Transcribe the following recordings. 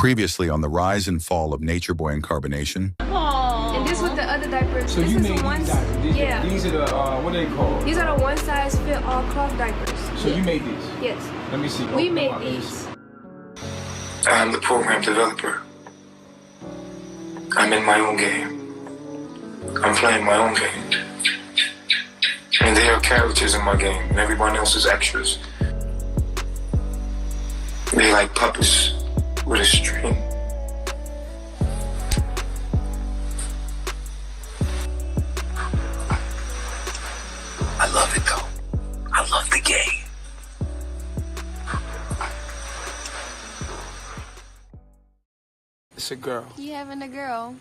Previously on the rise and fall of Natureboy and Carbonation. Aww. And this with the other diapers. So this you is made the ones. Yeah. These are the what are they called? These are the one-size-fit-all cloth diapers. So you made these? Yes. Let me see. We made these. I'm the program developer. I'm in my own game. I'm playing my own game. And they are characters in my game, and everyone else is extras. They like puppets with a string. I love it though. I love the game. It's a girl. You having a girl?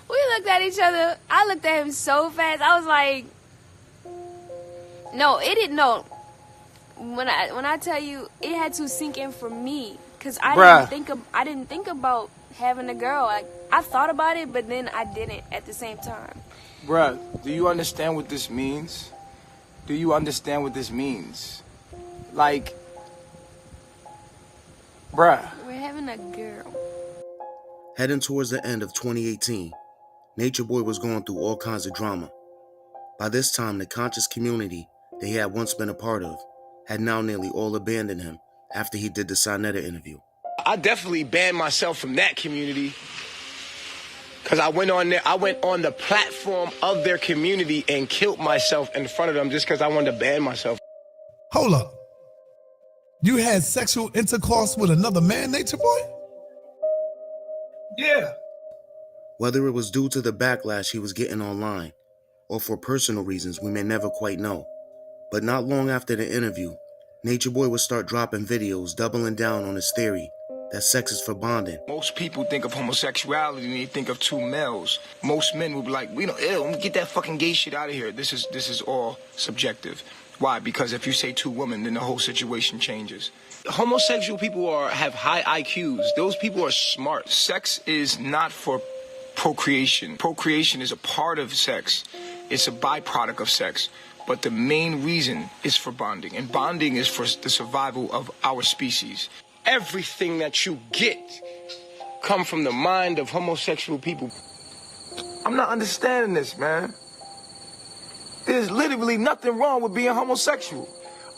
We looked at each other. I looked at him so fast. I was like, no, it didn't. No, when I tell you, it had to sink in for me, cause I didn't think about having a girl. I thought about it, but then I didn't at the same time. Bruh, do you understand what this means? Do you understand what this means? Like, bruh. We're having a girl. Heading towards the end of 2018, Natureboy was going through all kinds of drama. By this time, the conscious community that he had once been a part of had now nearly all abandoned him after he did the Sinetta interview. I definitely banned myself from that community because I went on the platform of their community and killed myself in front of them just because I wanted to ban myself. Hold up. You had sexual intercourse with another man, Natureboy? Yeah. Whether it was due to the backlash he was getting online, or for personal reasons we may never quite know, but not long after the interview, Natureboy would start dropping videos doubling down on his theory that sex is for bonding. Most people think of homosexuality and they think of two males. Most men will be like, ew, get that fucking gay shit out of here. This is all subjective. Why? Because if you say two women, then the whole situation changes. Homosexual people have high IQs. Those people are smart. Sex is not for procreation. Procreation is a part of sex. It's a byproduct of sex. But the main reason is for bonding. And bonding is for the survival of our species. Everything that you get come from the mind of homosexual people. I'm not understanding this, man. There's literally nothing wrong with being homosexual.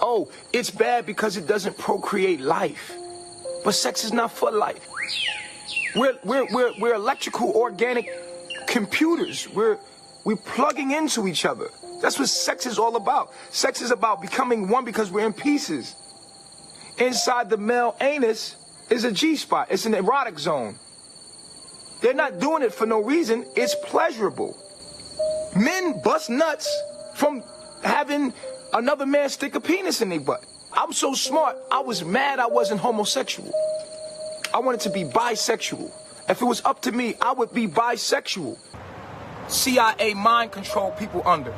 Oh, it's bad because it doesn't procreate life. But sex is not for life. We're electrical, organic computers. We're plugging into each other. That's what sex is all about. Sex is about becoming one because we're in pieces. Inside the male anus is a G-spot. It's an erotic zone. They're not doing it for no reason. It's pleasurable. Men bust nuts from having another man stick a penis in their butt. I'm so smart, I was mad I wasn't homosexual. I wanted to be bisexual. If it was up to me, I would be bisexual. CIA mind control people under.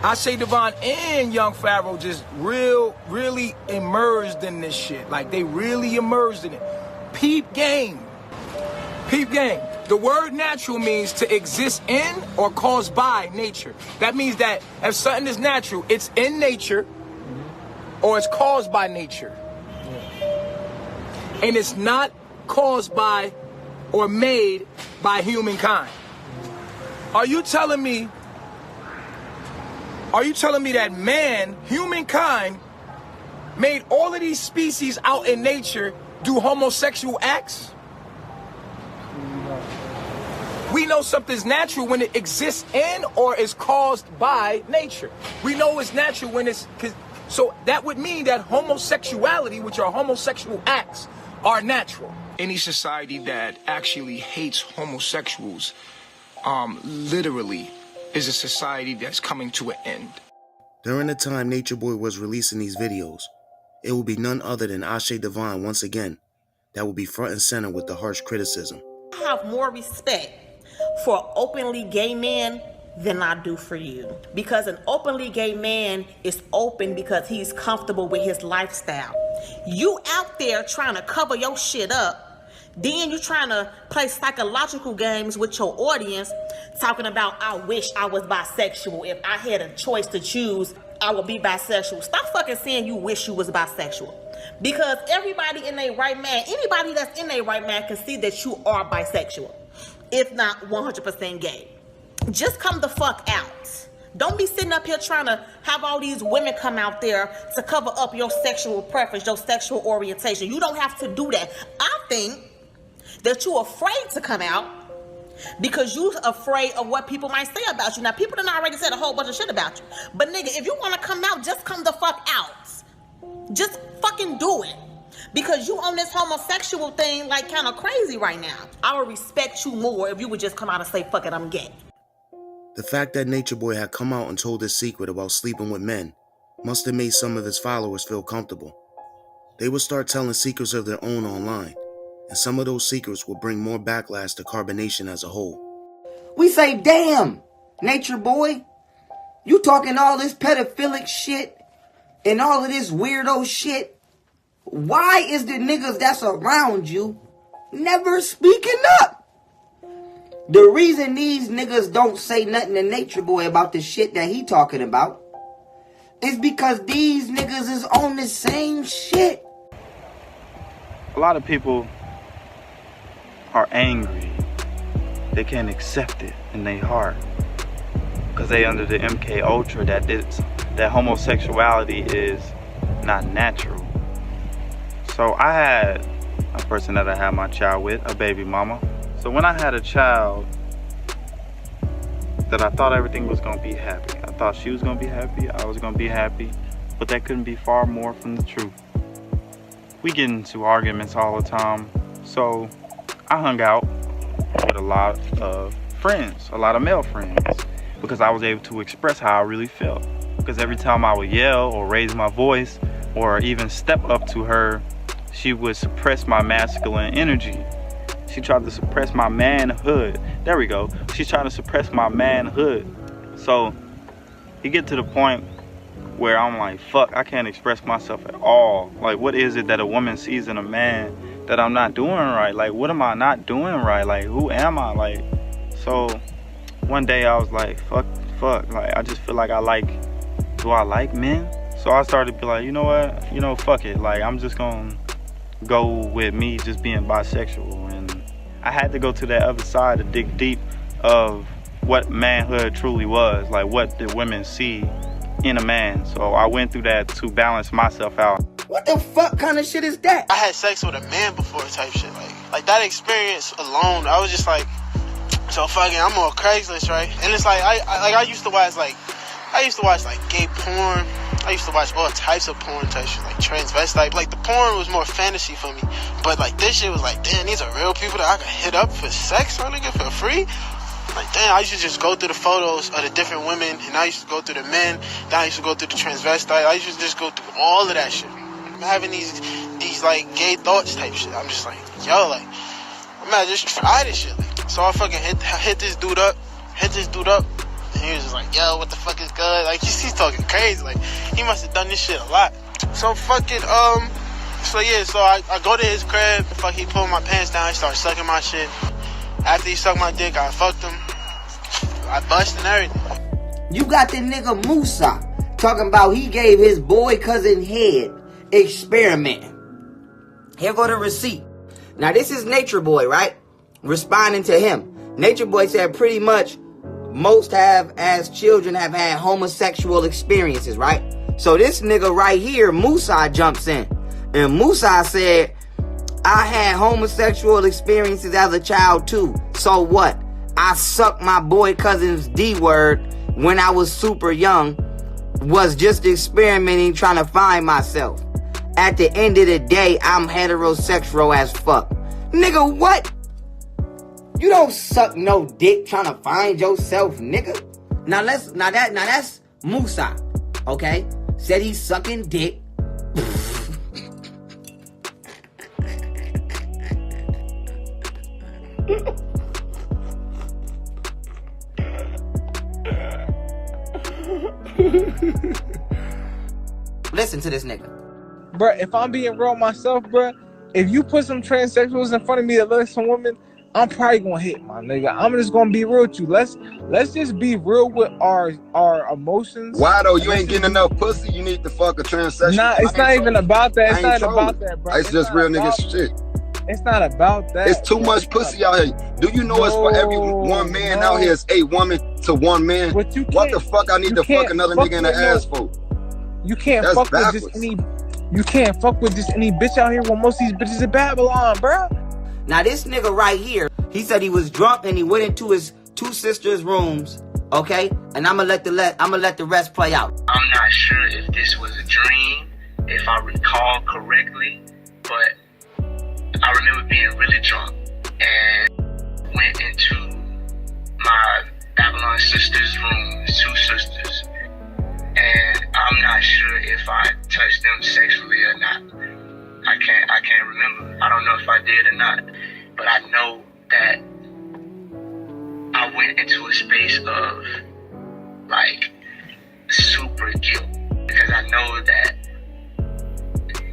I say Devon and Young Pharaoh just really immersed in this shit. Like, they really immersed in it. Peep game. Peep game. The word natural means to exist in or caused by nature. That means that if something is natural, it's in nature or it's caused by nature. And it's not caused by or made by humankind. Are you telling me that man, humankind, made all of these species out in nature do homosexual acts? We know something's natural when it exists in or is caused by nature. We know it's natural when it's... So that would mean that homosexuality, which are homosexual acts, are natural. Any society that actually hates homosexuals, literally, is a society that's coming to an end. During the time Natureboy was releasing these videos, it would be none other than Ashe Devon once again that would be front and center with the harsh criticism. I have more respect for openly gay men than I do for you. Because an openly gay man is open because he's comfortable with his lifestyle. You out there trying to cover your shit up, then you trying to play psychological games with your audience, talking about, I wish I was bisexual. If I had a choice to choose, I would be bisexual. Stop fucking saying you wish you was bisexual. Because everybody in their right mind, anybody that's in their right mind can see that you are bisexual, if not 100% gay. Just come the fuck out. Don't be sitting up here trying to have all these women come out there to cover up your sexual preference, your sexual orientation. You don't have to do that. I think that you're afraid to come out because you're afraid of what people might say about you. Now, people done already said a whole bunch of shit about you. But nigga, if you want to come out, just come the fuck out. Just fucking do it. Because you on this homosexual thing like kind of crazy right now. I would respect you more if you would just come out and say, fuck it, I'm gay. The fact that Natureboy had come out and told his secret about sleeping with men must have made some of his followers feel comfortable. They would start telling secrets of their own online, and some of those secrets would bring more backlash to Carbonation as a whole. We say, damn, Natureboy, you talking all this pedophilic shit and all of this weirdo shit. Why is the niggas that's around you never speaking up? The reason these niggas don't say nothing to Natureboy about the shit that he talking about is because these niggas is on the same shit. A lot of people are angry. They can't accept it in their heart because they under the MK Ultra that homosexuality is not natural. So I had a person that I had my child with, a baby mama. So when I had a child that I thought everything was gonna be happy, I thought she was gonna be happy, I was gonna be happy, but that couldn't be far more from the truth. We get into arguments all the time, so I hung out with a lot of friends, a lot of male friends, because I was able to express how I really felt. Because every time I would yell or raise my voice or even step up to her, she would suppress my masculine energy. She tried to suppress my manhood. There we go. She's trying to suppress my manhood. So you get to the point where I'm like, fuck, I can't express myself at all. Like, what is it that a woman sees in a man that I'm not doing right? Like, what am I not doing right? Like, who am I? Like, so one day I was like, fuck. Like, I just feel like do I like men? So I started to be like, you know what? Fuck it. Like, I'm just gonna go with me just being bisexual. And I had to go to that other side to dig deep of what manhood truly was, like what did women see in a man. So I went through that to balance myself out. What the fuck kind of shit is that? I had sex with a man before type shit. Like that experience alone, I was just like, so fucking, I'm on Craigslist, right? And it's like, I used to watch gay porn. I used to watch all types of porn type shit, like transvestite. Like, the porn was more fantasy for me. But, like, this shit was like, damn, these are real people that I could hit up for sex, my nigga, for free? Like, damn, I used to just go through the photos of the different women, and I used to go through the men, then I used to go through the transvestite. I used to just go through all of that shit. I'm having these like, gay thoughts type shit. I'm just like, yo, like, I'm gonna just try this shit. Like, so I fucking hit this dude up. And he was just like, yo, what the fuck is good? Like, he's talking crazy. Like, he must have done this shit a lot. So fucking, so I go to his crib. Fuck, he pulled my pants down. He started sucking my shit. After he sucked my dick, I fucked him. I busted and everything. You got the nigga Musa talking about he gave his boy cousin head experimenting. Here go the receipt. Now, this is Natureboy, right? Responding to him. Natureboy said pretty much most as children have had homosexual experiences, right? So this nigga right here, Musa, jumps in. And Musa said, I had homosexual experiences as a child too. So what? I sucked my boy cousin's D-word when I was super young. Was just experimenting, trying to find myself. At the end of the day, I'm heterosexual as fuck. Nigga, what? You don't suck no dick trying to find yourself, nigga. Now that's Musa, okay? Said he's sucking dick. Listen to this nigga. Bruh, if I'm being real myself, bruh, if you put some transsexuals in front of me that look like some women, I'm probably gonna hit, my nigga. I'm just gonna be real with you. Let's just be real with our emotions. Why though? You ain't getting enough pussy. You need to fuck a transsexual. Nah, it's not even about that. It's not about that, bro. It's just real nigga shit. It's not about that. It's too much pussy out here. Do you know it's for every one man out here is 8 women to 1 man? What the fuck I need to fuck another nigga in the ass for? You can't fuck with just any. You can't fuck with just any bitch out here when most of these bitches in Babylon, bro. Now this nigga right here, he said he was drunk and he went into his 2 sisters' rooms, okay? And I'ma let the rest play out. I'm not sure if this was a dream, if I recall correctly, but I remember being really drunk and went into my Babylon sisters' rooms, 2 sisters, and I'm not sure if I touched them sexually or not. I can't remember. I don't know if I did or not, but I know that I went into a space of like super guilt, because I know that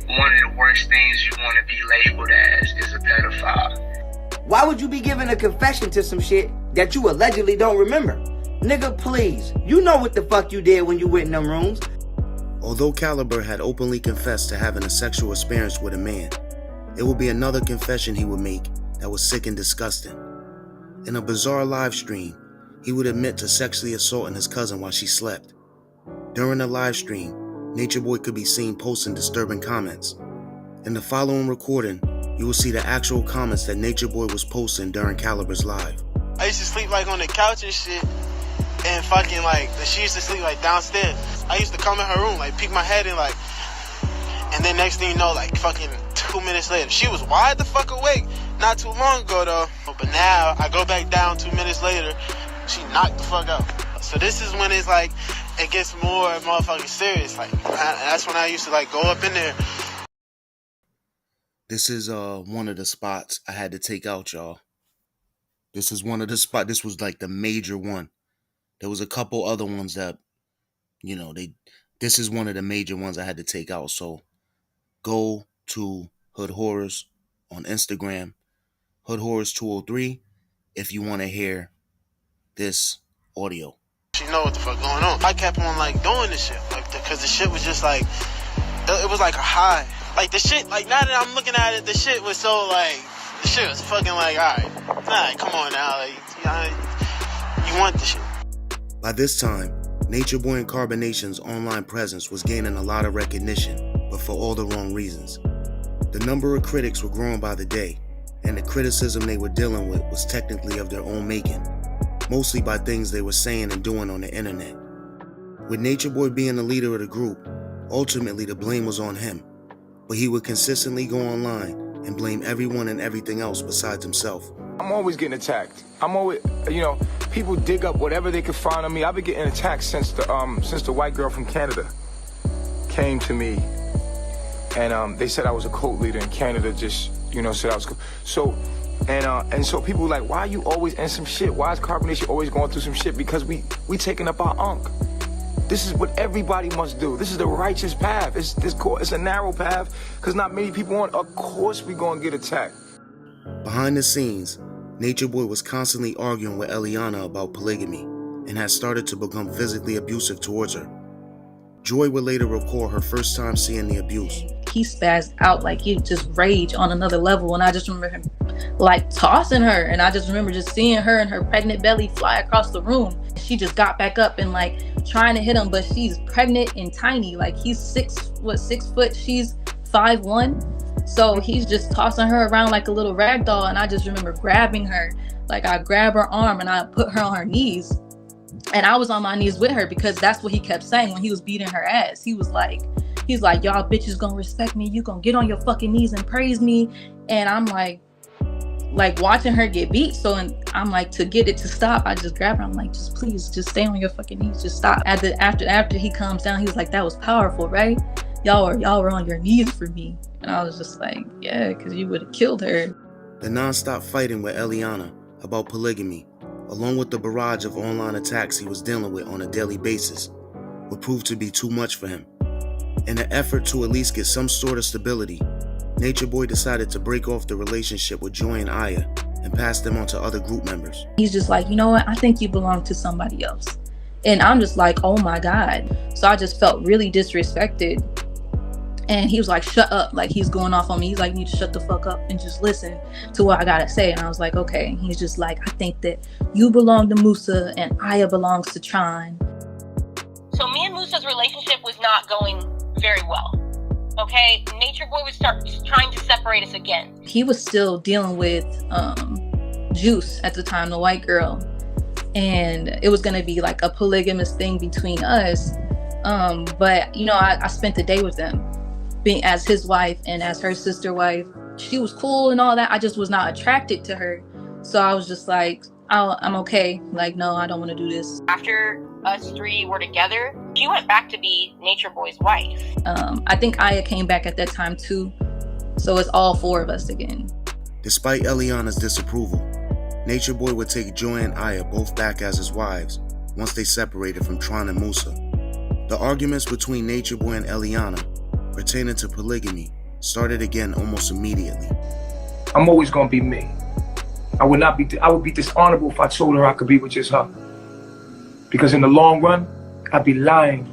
one of the worst things you want to be labeled as is a pedophile. Why would you be giving a confession to some shit that you allegedly don't remember? Nigga, please. You know what the fuck you did when you went in them rooms. Although Caliber had openly confessed to having a sexual experience with a man, it would be another confession he would make that was sick and disgusting. In a bizarre live stream, he would admit to sexually assaulting his cousin while she slept. During the live stream, Natureboy could be seen posting disturbing comments. In the following recording, you will see the actual comments that Natureboy was posting during Caliber's live. I used to sleep like on the couch and shit, and fucking like, she used to sleep like downstairs. I used to come in her room, like peek my head in, like, and then next thing you know, like fucking 2 minutes later, she was wide the fuck awake not too long ago though. But now I go back down 2 minutes later, she knocked the fuck out. So this is when it's like, it gets more motherfucking serious. Like, that's when I used to like go up in there. This is one of the spots I had to take out, y'all. This is one of the spots. This was like the major one. There was a couple other ones that, you know, this is one of the major ones I had to take out. So go to Hood Horrors on Instagram, Hood Horrors 203, if you want to hear this audio. She know what the fuck going on. I kept on like doing this shit, like, because the shit was just like, it was like a high. Like the shit, like now that I'm looking at it, the shit was so like, the shit was fucking like, alright, come on now, like, you want the shit. By this time, Natureboy and Carbonation's online presence was gaining a lot of recognition, but for all the wrong reasons. The number of critics were growing by the day, and the criticism they were dealing with was technically of their own making, mostly by things they were saying and doing on the internet. With Natureboy being the leader of the group, ultimately the blame was on him, but he would consistently go online and blame everyone and everything else besides himself. I'm always getting attacked. I'm always, people dig up whatever they can find on me. I've been getting attacked since the white girl from Canada came to me, and they said I was a cult leader in Canada. Just said I was so, and so people were like, why are you always in some shit? Why is Carbonation always going through some shit? Because we taking up our unk. This is what everybody must do. This is the righteous path. It's a narrow path because not many people on. Of course we gonna get attacked. Behind the scenes, Natureboy was constantly arguing with Eliana about polygamy and had started to become physically abusive towards her. Joy would later recall her first time seeing the abuse. He spazzed out, like he just raged on another level, and I just remember him like tossing her, and I just remember just seeing her and her pregnant belly fly across the room. She just got back up and like trying to hit him, but she's pregnant and tiny. Like he's 6 foot, she's 5'1". So he's just tossing her around like a little rag doll, and I just remember grabbing her. Like I grab her arm and I put her on her knees, and I was on my knees with her because that's what he kept saying when he was beating her ass. He's like, y'all bitches gonna respect me. You gonna get on your fucking knees and praise me. And I'm like watching her get beat. So I'm like, to get it to stop, I just grab her. I'm like, just please, just stay on your fucking knees. Just stop. After he calms down, he was like, that was powerful, right? Y'all were on your knees for me. And I was just like, yeah, because you would have killed her. The non-stop fighting with Eliana about polygamy, along with the barrage of online attacks he was dealing with on a daily basis, would prove to be too much for him. In an effort to at least get some sort of stability, Natureboy decided to break off the relationship with Joy and Aya and passed them on to other group members. He's just like, you know what? I think you belong to somebody else. And I'm just like, oh my God. So I just felt really disrespected. And he was like, shut up. Like, he's going off on me. He's like, you need to shut the fuck up and just listen to what I gotta say. And I was like, okay. He's just like, I think that you belong to Musa and Aya belongs to Tron. So me and Musa's relationship was not going very well. Okay? Natureboy would start trying to separate us again. He was still dealing with Juice at the time, the white girl. And it was gonna be like a polygamous thing between us. But you know, I spent the day with them, being as his wife and as her sister wife. She was cool and all that. I just was not attracted to her. So I was just like, I'm okay. Like, no, I don't want to do this. After us three were together, she went back to be Natureboy's wife. I think Aya came back at that time too. So it's all four of us again. Despite Eliana's disapproval, Natureboy would take Joy and Aya both back as his wives once they separated from Tron and Musa. The arguments between Natureboy and Eliana pertaining to polygamy started again almost immediately. I'm always gonna be me. I would be dishonorable if I told her I could be with just her. Because in the long run, I'd be lying.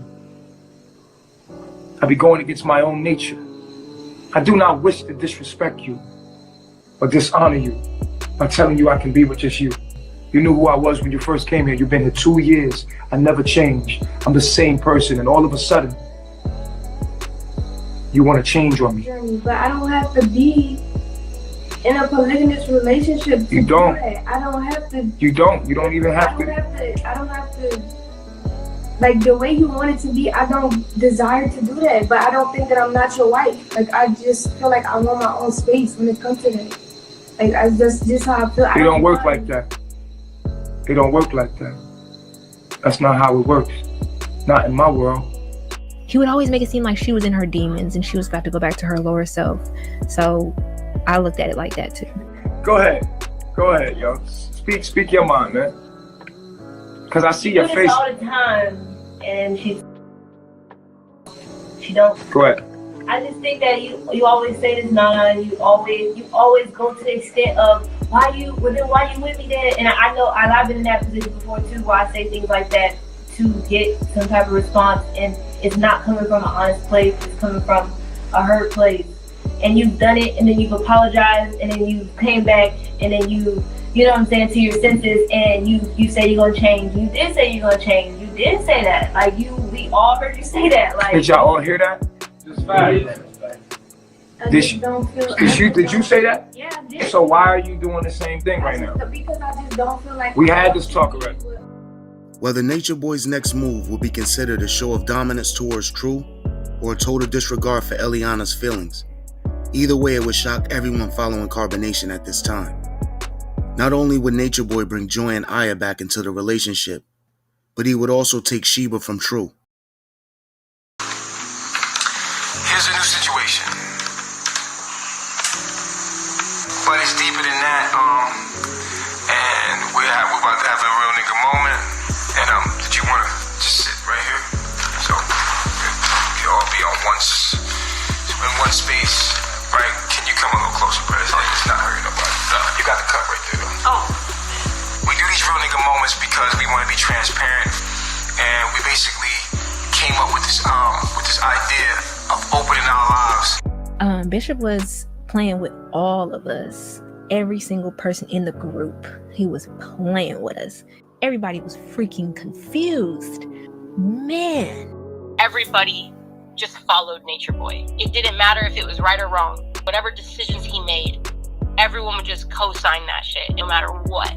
I'd be going against my own nature. I do not wish to disrespect you or dishonor you by telling you I can be with just you. You knew who I was when you first came here. You've been here 2 years. I never changed. I'm the same person, and all of a sudden, you want to change on me. But I don't have to be in a polygamous relationship to you don't. Do that. I don't have to. You don't. You don't even have to. I don't have to. Like, the way you want it to be, I don't desire to do that. But I don't think that I'm not your wife. Like, I just feel like I want my own space when it comes to that. Like, I just how I feel. It don't work like that. It don't work like that. That's not how it works. Not in my world. He would always make it seem like she was in her demons and she was about to go back to her lower self. So I looked at it like that too. Go ahead, yo. Speak your mind, man. Cause I see your face all the time, and she don't. Go ahead. I just think that you always say this, Nana, and you always go to the extent of why you with me then? And I know I've been in that position before too, where I say things like that to get some type of response, and it's not coming from an honest place, it's coming from a hurt place. And you've done it, and then you've apologized, and then you came back, and then you know what I'm saying, to your senses, and you say you're gonna change. You did say you're gonna change. You did say that. Like, we all heard you say that. Like, did y'all all hear that? Did you say that? Yeah, I did. So why are you doing the same thing right now? Because I just don't feel like we had this talk already. Whether Natureboy's next move would be considered a show of dominance towards True or a total disregard for Eliana's feelings, either way it would shock everyone following Carbonnation at this time. Not only would Natureboy bring Joy and Aya back into the relationship, but he would also take Sheba from True. Here's a new situation. But it's deeper than that, and we're about to have a real nigga moment. And did you wanna just sit right here? So you all be on in one space, right? Can you come a little closer, bro? It's not hurting nobody. You got the cup right there, though. Oh. We do these real nigga moments because we want to be transparent, and we basically came up with this idea of opening our lives. Bishop was playing with all of us, every single person in the group. He was playing with us. Everybody was freaking confused. Man. Everybody just followed Natureboy. It didn't matter if it was right or wrong. Whatever decisions he made, everyone would just co-sign that shit, no matter what.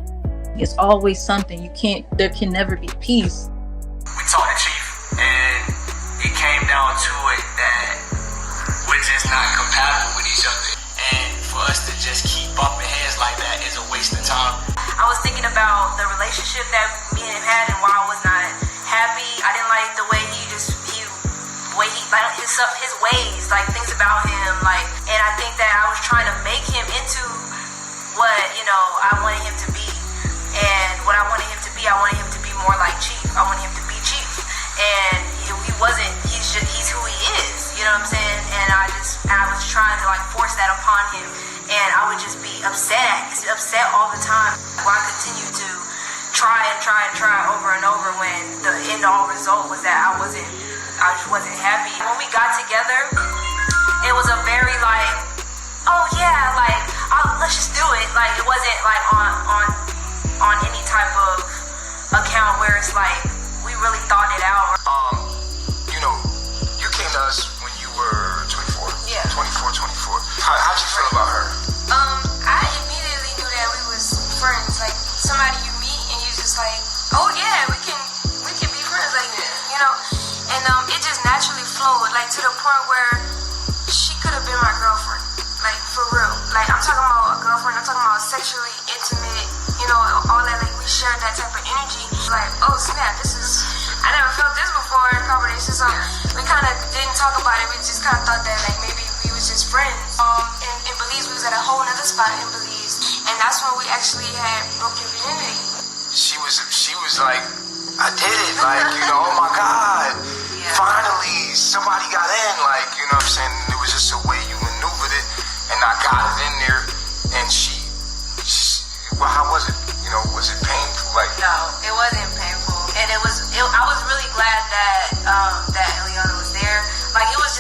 It's always something. There can never be peace. We talked to Chief, and it came down to it that we're just not compatible with each other. And for us to just keep bumping heads like that is a waste of time. I was thinking about the relationship that me and him had and why I was not happy. I didn't like the way his ways, like things about him, like, and I think that I was trying to make him into what, I wanted him to be. And what I wanted him to be, I wanted him to be more like Chief. I wanted him to be Chief. And he wasn't, he's who he is, you know what I'm saying? And I was trying to like force that upon him, and I would just be upset all the time. Well, I continued to try over and over when the end all result was that I just wasn't happy. When we got together, it was a very like, oh yeah, like let's just do it. Like it wasn't like on any type of account where it's like we really thought it out. You know, you came to us when you were 24. Yeah. 24. How'd you feel about her? I immediately knew that we was friends. Like somebody you meet and you just like, oh yeah, we can be friends, like you know. And it just naturally flowed, like to the point where she could have been my girlfriend, like for real. Like I'm talking about a girlfriend. I'm talking about sexually intimate. You know, all that. Like we shared that type of energy. Like oh snap, I never felt this before in Carbonnation. So we kind of didn't talk about it. We just kind of thought that like maybe we was just friends. In Belize, we was at a whole nother spot in Belize, and that's when we actually had broken virginity. She was like, I did it, like, you know, oh my God, finally somebody got in, like, you know what I'm saying? It was just a way you maneuvered it, and I got it in there, and she well, how was it? You know, was it painful? Like, no, it wasn't painful, and I was really glad that Eliana was there. Like, it was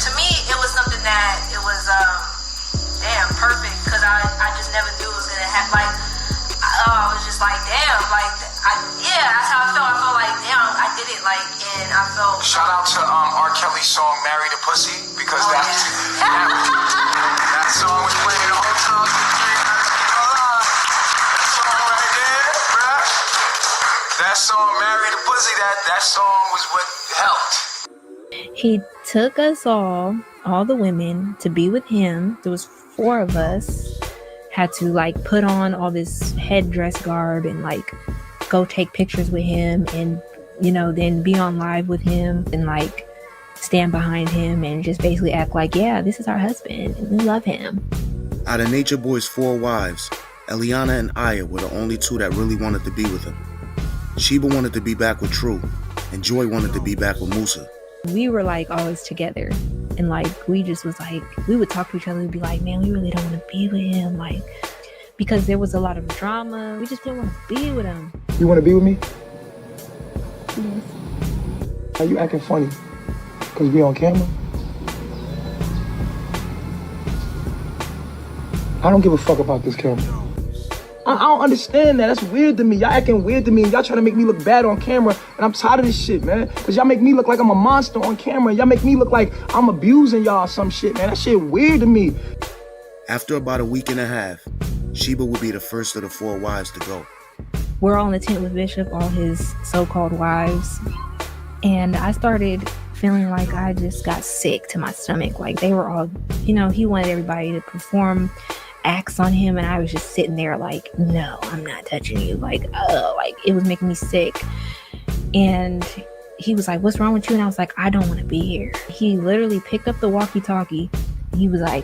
to me, it was something that it was damn perfect, because I just never knew it was gonna happen. Like, I was just like, damn, like, that's how I felt. I felt like, damn, I did it, like, and I felt. Shout out to R. Kelly's song "Marry the Pussy" because that song was playing the whole time. That song "Marry the Pussy," that song was what helped. He took us all the women, to be with him. There was 4 of us. Had to like put on all this headdress garb and like go take pictures with him, and you know, then be on live with him and like stand behind him and just basically act like, yeah, this is our husband and we love him. Out of Natureboy's 4 wives, Eliana and Aya were the only 2 that really wanted to be with him. Sheba wanted to be back with True, and Joy wanted to be back with Musa. We were like always together, and like we just was like, we would talk to each other and be like, man, we really don't want to be with him, like, because there was a lot of drama. We just didn't want to be with him. You want to be with me? Yes. Are you acting funny? Because we on camera? I don't give a fuck about this camera. I don't understand that. That's weird to me. Y'all acting weird to me, and y'all trying to make me look bad on camera, and I'm tired of this shit, man. Because y'all make me look like I'm a monster on camera. Y'all make me look like I'm abusing y'all or some shit, man. That shit weird to me. After about a week and a half, Sheba would be the first of the 4 wives to go. We're all in the tent with Bishop, all his so-called wives. And I started feeling like I just got sick to my stomach. Like they were all, you know, he wanted everybody to perform acts on him, and I was just sitting there like, no, I'm not touching you. Like, like it was making me sick. And he was like, what's wrong with you? And I was like, I don't want to be here. He literally picked up the walkie-talkie. He was like,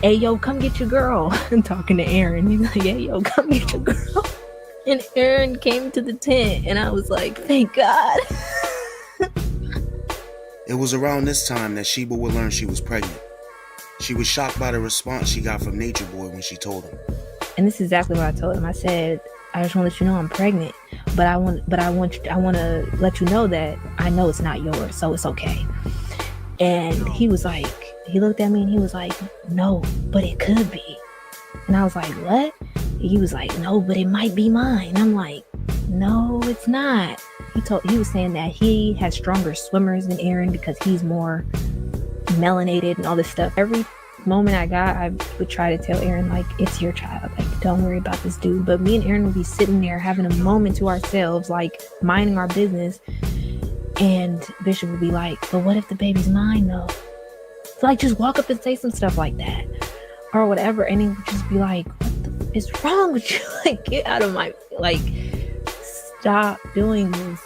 hey, yo, come get your girl. I'm talking to Aaron. He's like, hey, yo, come get your girl. And Aaron came to the tent, and I was like, thank God. It was around this time that Sheba would learn she was pregnant. She was shocked by the response she got from Natureboy when she told him. And this is exactly what I told him. I said, I just want to let you know I'm pregnant, but I want to let you know that I know it's not yours, so it's okay. And he was like, he looked at me and he was like, no, but it could be. And I was like, what? He was like, no, but it might be mine. I'm like, no, it's not. He was saying that he has stronger swimmers than Aaron because he's more melanated and all this stuff. Every moment I would try to tell Aaron, like, it's your child, like, don't worry about this dude. But me and Aaron would be sitting there having a moment to ourselves, like minding our business, and Bishop would be like, but what if the baby's mine though? So like, just walk up and say some stuff like that or whatever, and he would just be like, what the is wrong with you? Like, get out of my, like, stop doing this.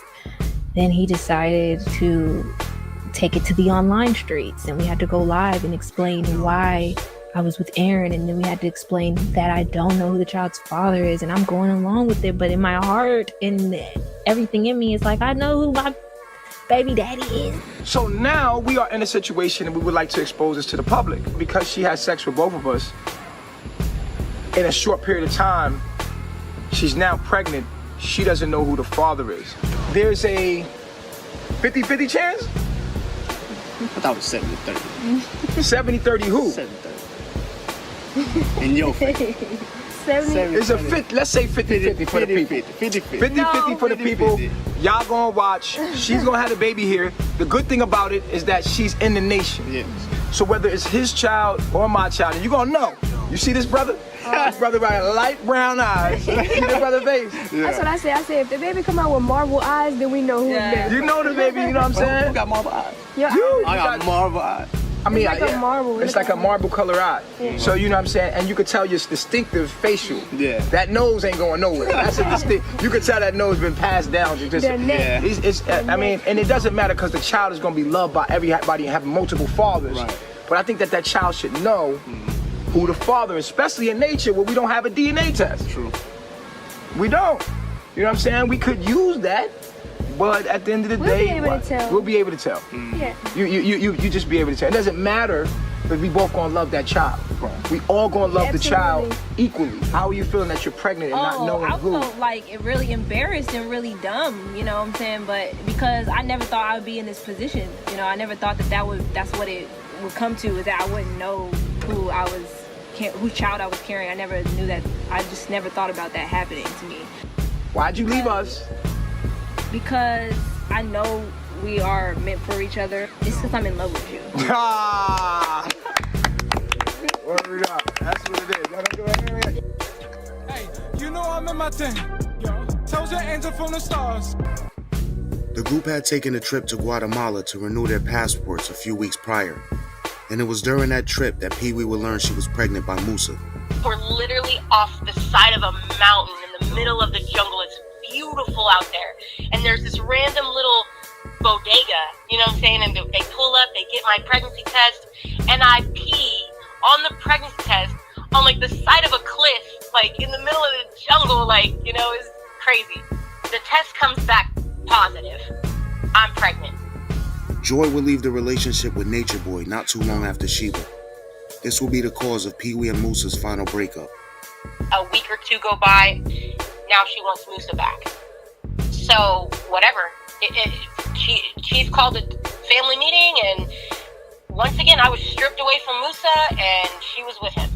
Then he decided to take it to the online streets, and we had to go live and explain why I was with Aaron, and then we had to explain that I don't know who the child's father is, and I'm going along with it, but in my heart and everything in me is like, I know who my baby daddy is. So now we are in a situation and we would like to expose this to the public. Because she had sex with both of us, in a short period of time, she's now pregnant. She doesn't know who the father is. There's a 50-50 chance? I thought it was 70-30. 70-30 who? 70-30. In your face. 70. It's a 50, let's say 50-50 for the people. 50-50 for the people. Y'all gonna watch. She's gonna have the baby here. The good thing about it is that she's in the nation. Yes. So whether it's his child or my child, you're gonna know. You see this brother? This brother got light brown eyes. See the brother's face? Yeah. That's what I said. I said if the baby come out with marble eyes, then we know who it is. You know the baby, you know what I'm saying? Who got marble eyes? Yeah. I got marble eyes. I mean, it's like a marble. It's like a marble color eye. Yeah. So you know what I'm saying? And you can tell your distinctive facial. Yeah. That nose ain't going nowhere. That's a distinct. You can tell that nose been passed down to just. I mean, and it doesn't matter because the child is gonna be loved by everybody and have multiple fathers. Right. But I think that child should know who the father is, especially in nature where we don't have a DNA test. True. We don't. You know what I'm saying? We could use that. But at the end of the day, we'll be able to tell. Yeah. You just be able to tell. It doesn't matter if we both gonna love that child. Right. We all gonna love the child equally. How are you feeling that you're pregnant and not knowing who? I felt like really embarrassed and really dumb, you know what I'm saying? But because I never thought I would be in this position, you know, I never thought that's what it would come to, is that I wouldn't know whose child I was carrying. I never knew that. I just never thought about that happening to me. Why'd you leave us? Because I know we are meant for each other. It's because I'm in love with you. Ah! Word up. That's what it is. Y'all don't do it. Hey, you know I'm in my thing. Yo, told your angel from the stars. The group had taken a trip to Guatemala to renew their passports a few weeks prior. And it was during that trip that Pee Wee would learn she was pregnant by Musa. We're literally off the side of a mountain in the middle of the jungle. It's beautiful out there, and there's this random little bodega, you know what I'm saying, and they pull up, they get my pregnancy test, and I pee on the pregnancy test on like the side of a cliff, like in the middle of the jungle, like, you know, it's crazy. The test comes back positive. I'm pregnant. Joy would leave the relationship with Natureboy not too long after Sheba. This will be the cause of Pee Wee and Musa's final breakup. A week or two go by. Now she wants Musa back. So whatever. She's called a family meeting, and once again I was stripped away from Musa, and she was with him.